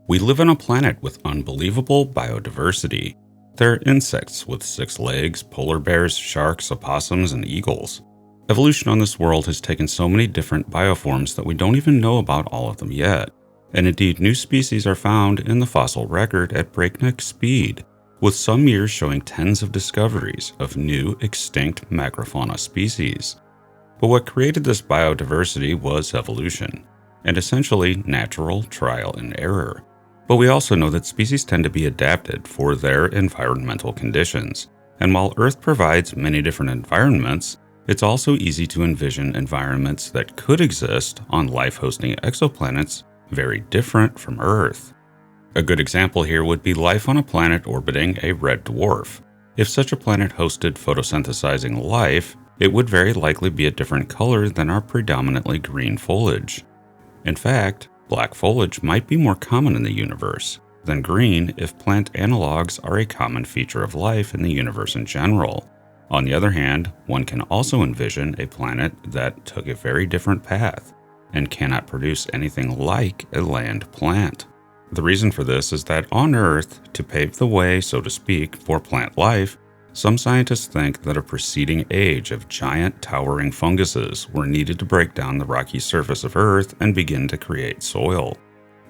We live on a planet with unbelievable biodiversity. There are insects with 6 legs, polar bears, sharks, opossums, and eagles. Evolution on this world has taken so many different bioforms that we don't even know about all of them yet. And indeed, new species are found in the fossil record at breakneck speed, with some years showing tens of discoveries of new extinct macrofauna species. But what created this biodiversity was evolution, and essentially natural trial and error. But we also know that species tend to be adapted for their environmental conditions, and while Earth provides many different environments, it's also easy to envision environments that could exist on life-hosting exoplanets very different from Earth. A good example here would be life on a planet orbiting a red dwarf. If such a planet hosted photosynthesizing life, it would very likely be a different color than our predominantly green foliage. In fact, black foliage might be more common in the universe than green if plant analogs are a common feature of life in the universe in general. On the other hand, one can also envision a planet that took a very different path and cannot produce anything like a land plant. The reason for this is that on Earth, to pave the way, so to speak, for plant life, some scientists think that a preceding age of giant towering funguses were needed to break down the rocky surface of Earth and begin to create soil.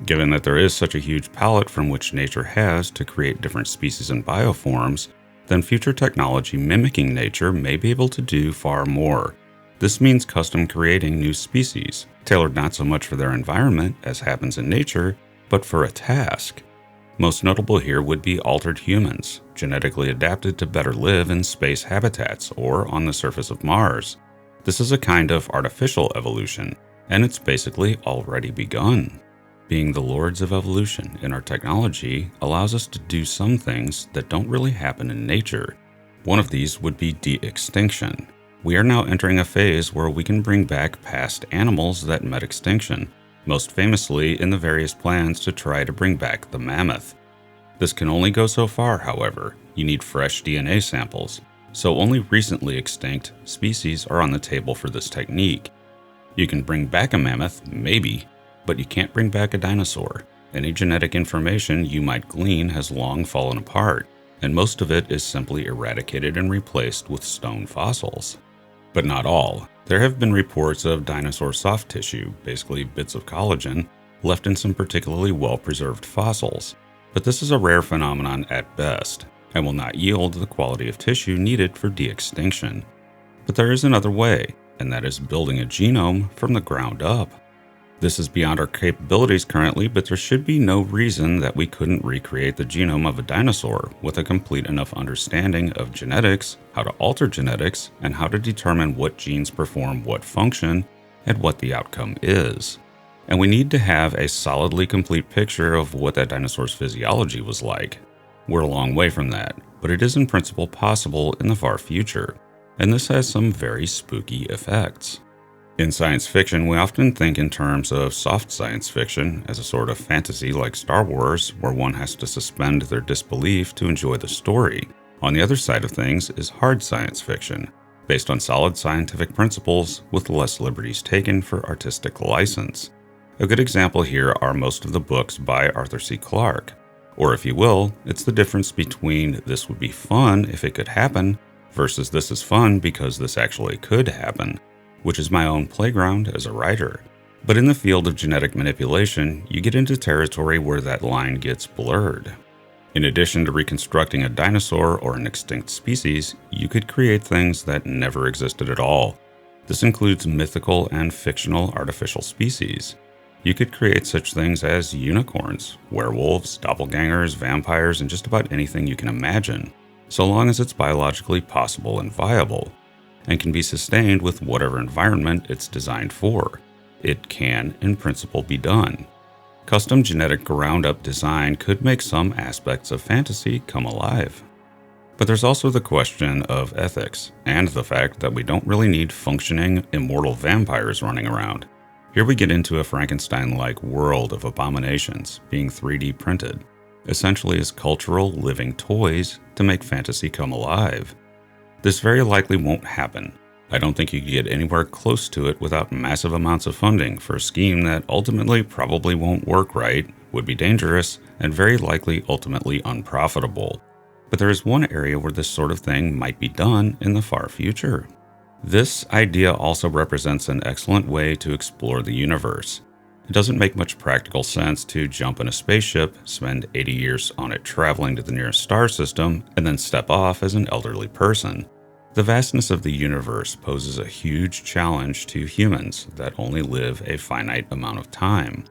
Given that there is such a huge palette from which nature has to create different species and bioforms, then future technology mimicking nature may be able to do far more. This means custom creating new species, tailored not so much for their environment as happens in nature, but for a task. Most notable here would be altered humans, genetically adapted to better live in space habitats or on the surface of Mars. This is a kind of artificial evolution, and it's basically already begun. Being the lords of evolution in our technology allows us to do some things that don't really happen in nature. One of these would be de-extinction. We are now entering a phase where we can bring back past animals that met extinction, most famously in the various plans to try to bring back the mammoth. This can only go so far, however. You need fresh DNA samples, so only recently extinct species are on the table for this technique. You can bring back a mammoth, maybe, but you can't bring back a dinosaur. Any genetic information you might glean has long fallen apart, and most of it is simply eradicated and replaced with stone fossils. But not all. There have been reports of dinosaur soft tissue, basically bits of collagen, left in some particularly well-preserved fossils. But this is a rare phenomenon at best, and will not yield the quality of tissue needed for de-extinction. But there is another way, and that is building a genome from the ground up. This is beyond our capabilities currently, but there should be no reason that we couldn't recreate the genome of a dinosaur with a complete enough understanding of genetics, how to alter genetics, and how to determine what genes perform what function and what the outcome is. And we need to have a solidly complete picture of what that dinosaur's physiology was like. We're a long way from that, but it is in principle possible in the far future, and this has some very spooky effects. In science fiction, we often think in terms of soft science fiction as a sort of fantasy like Star Wars, where one has to suspend their disbelief to enjoy the story. On the other side of things is hard science fiction, based on solid scientific principles with less liberties taken for artistic license. A good example here are most of the books by Arthur C. Clarke. Or if you will, it's the difference between this would be fun if it could happen versus this is fun because this actually could happen, which is my own playground as a writer. But in the field of genetic manipulation, you get into territory where that line gets blurred. In addition to reconstructing a dinosaur or an extinct species, you could create things that never existed at all. This includes mythical and fictional artificial species. You could create such things as unicorns, werewolves, doppelgangers, vampires, and just about anything you can imagine, so long as it's biologically possible and viable, and can be sustained with whatever environment it's designed for. It can, in principle, be done. Custom genetic ground-up design could make some aspects of fantasy come alive. But there's also the question of ethics, and the fact that we don't really need functioning, immortal vampires running around. Here we get into a Frankenstein-like world of abominations being 3D printed, essentially as cultural living toys to make fantasy come alive. This very likely won't happen. I don't think you could get anywhere close to it without massive amounts of funding for a scheme that ultimately probably won't work right, would be dangerous, and very likely ultimately unprofitable. But there is one area where this sort of thing might be done in the far future. This idea also represents an excellent way to explore the universe. It doesn't make much practical sense to jump in a spaceship, spend 80 years on it traveling to the nearest star system, and then step off as an elderly person. The vastness of the universe poses a huge challenge to humans that only live a finite amount of time.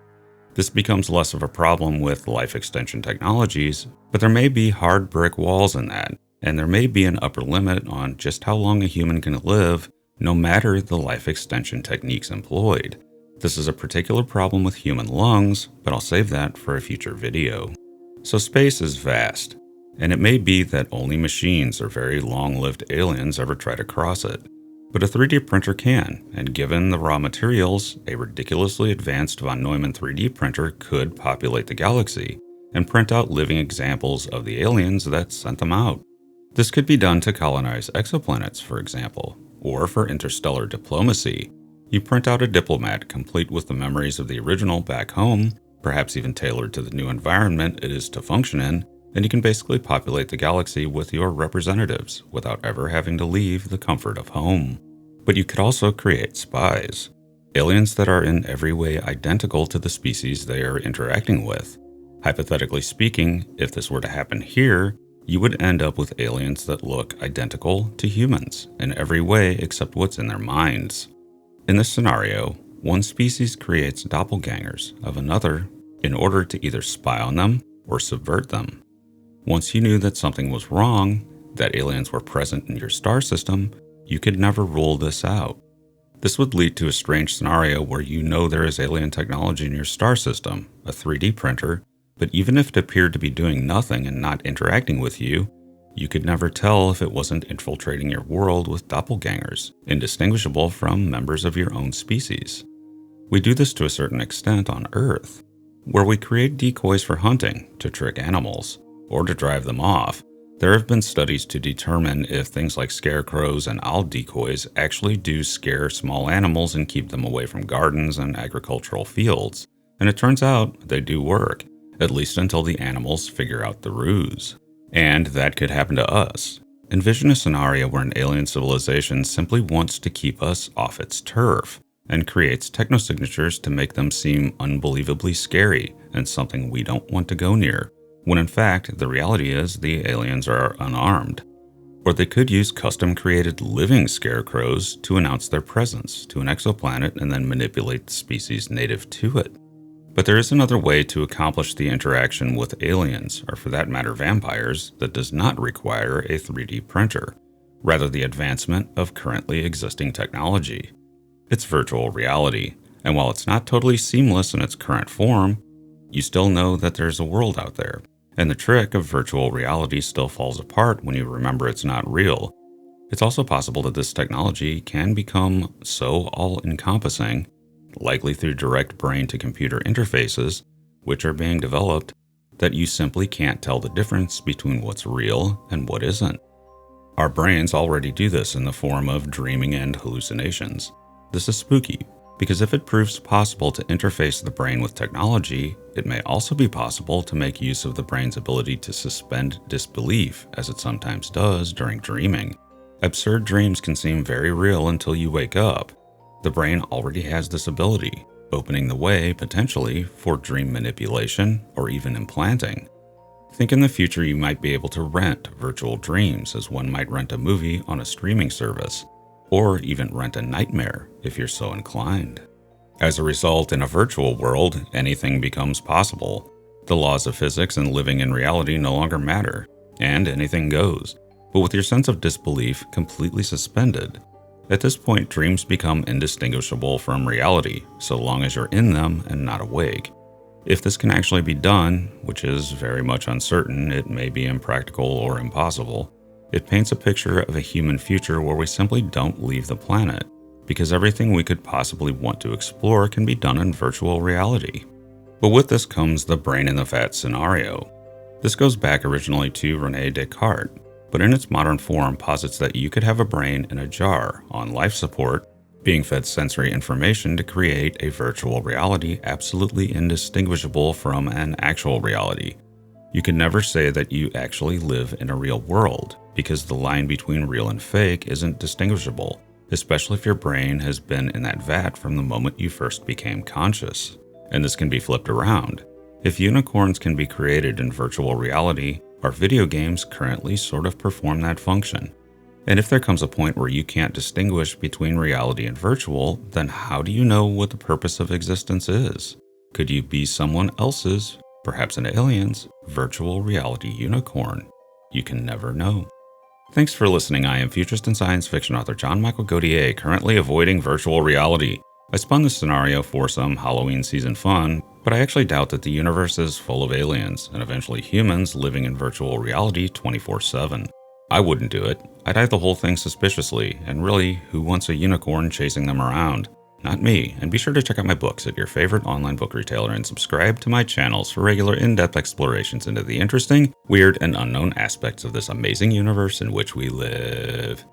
This becomes less of a problem with life extension technologies, but there may be hard brick walls in that, and there may be an upper limit on just how long a human can live, no matter the life extension techniques employed. This is a particular problem with human lungs, but I'll save that for a future video. So space is vast, and it may be that only machines or very long-lived aliens ever try to cross it. But a 3D printer can, and given the raw materials, a ridiculously advanced von Neumann 3D printer could populate the galaxy and print out living examples of the aliens that sent them out. This could be done to colonize exoplanets, for example, or for interstellar diplomacy. You print out a diplomat complete with the memories of the original back home, perhaps even tailored to the new environment it is to function in, and you can basically populate the galaxy with your representatives without ever having to leave the comfort of home. But you could also create spies, aliens that are in every way identical to the species they are interacting with. Hypothetically speaking, if this were to happen here, you would end up with aliens that look identical to humans in every way except what's in their minds. In this scenario, one species creates doppelgangers of another in order to either spy on them or subvert them. Once you knew that something was wrong, that aliens were present in your star system, you could never rule this out. This would lead to a strange scenario where you know there is alien technology in your star system, a 3D printer, but even if it appeared to be doing nothing and not interacting with you, you could never tell if it wasn't infiltrating your world with doppelgangers, indistinguishable from members of your own species. We do this to a certain extent on Earth, where we create decoys for hunting to trick animals, or to drive them off. There have been studies to determine if things like scarecrows and owl decoys actually do scare small animals and keep them away from gardens and agricultural fields, and it turns out they do work, at least until the animals figure out the ruse. And that could happen to us. Envision a scenario where an alien civilization simply wants to keep us off its turf, and creates technosignatures to make them seem unbelievably scary and something we don't want to go near, when in fact the reality is the aliens are unarmed. Or they could use custom-created living scarecrows to announce their presence to an exoplanet and then manipulate the species native to it. But there is another way to accomplish the interaction with aliens, or for that matter vampires, that does not require a 3D printer, rather the advancement of currently existing technology. It's virtual reality, and while it's not totally seamless in its current form, you still know that there's a world out there, and the trick of virtual reality still falls apart when you remember it's not real. It's also possible that this technology can become so all-encompassing, likely through direct brain-to-computer interfaces, which are being developed, that you simply can't tell the difference between what's real and what isn't. Our brains already do this in the form of dreaming and hallucinations. This is spooky, because if it proves possible to interface the brain with technology, it may also be possible to make use of the brain's ability to suspend disbelief, as it sometimes does during dreaming. Absurd dreams can seem very real until you wake up. The brain already has this ability, opening the way, potentially, for dream manipulation or even implanting. Think in the future you might be able to rent virtual dreams as one might rent a movie on a streaming service, or even rent a nightmare if you're so inclined. As a result, in a virtual world, anything becomes possible. The laws of physics and living in reality no longer matter, and anything goes, but with your sense of disbelief completely suspended. At this point, dreams become indistinguishable from reality, so long as you're in them and not awake. If this can actually be done, which is very much uncertain, it may be impractical or impossible, it paints a picture of a human future where we simply don't leave the planet, because everything we could possibly want to explore can be done in virtual reality. But with this comes the brain in the vat scenario. This goes back originally to René Descartes, but in its modern form posits that you could have a brain in a jar on life support, being fed sensory information to create a virtual reality absolutely indistinguishable from an actual reality. You can never say that you actually live in a real world, because the line between real and fake isn't distinguishable, especially if your brain has been in that vat from the moment you first became conscious. And this can be flipped around. If unicorns can be created in virtual reality, our video games currently sort of perform that function. And if there comes a point where you can't distinguish between reality and virtual, then how do you know what the purpose of existence is? Could you be someone else's, perhaps an alien's, virtual reality unicorn? You can never know. Thanks for listening. I am futurist and science fiction author John Michael Godier, currently avoiding virtual reality. I spun this scenario for some Halloween season fun, but I actually doubt that the universe is full of aliens and eventually humans living in virtual reality 24/7. I wouldn't do it. I'd eye the whole thing suspiciously, and really, who wants a unicorn chasing them around? Not me. And be sure to check out my books at your favorite online book retailer and subscribe to my channels for regular in-depth explorations into the interesting, weird, and unknown aspects of this amazing universe in which we live.